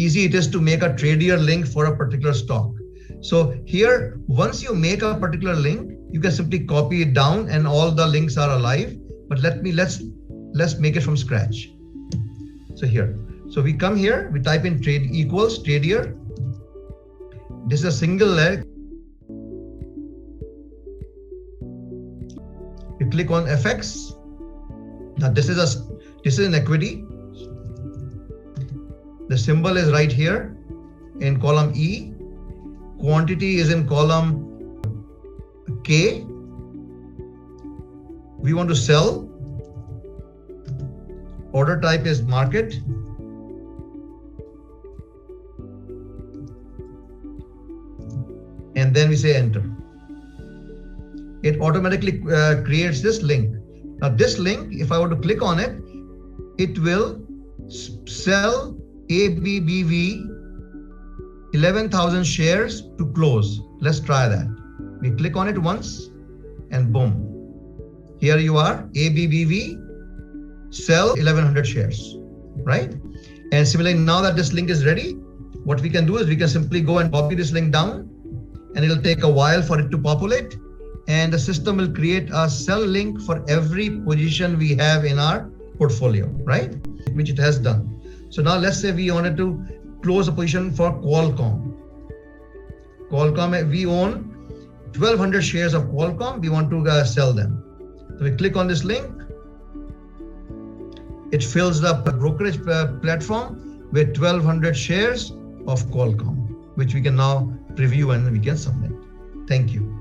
easy it is to make a Tradier link for a particular stock. So here, once you make a particular link, you can simply copy it down and all the links are alive. But let's make it from scratch. So here, so we come here, we type in trade equals Tradier. This is a single leg. You click on FX. Now this is an equity. The symbol is right here in column E. Quantity is in column K. We want to sell. Order type is market. And then we say enter. It automatically creates this link. Now this link, if I were to click on it, it will sell ABBV 11,000 shares to close. Let's try that. We click on it once and boom. Here you are, ABBV, sell 1100 shares, right? And similarly, now that this link is ready, what we can do is we can simply go and copy this link down, and it'll take a while for it to populate, and the system will create a sell link for every position we have in our portfolio, right? Which it has done. So now let's say we wanted to close a position for Qualcomm. Qualcomm, we own 1200 shares of Qualcomm. We want to sell them. So we click on this link. It fills the brokerage platform with 1200 shares of Qualcomm, which we can now preview and we can submit. Thank you.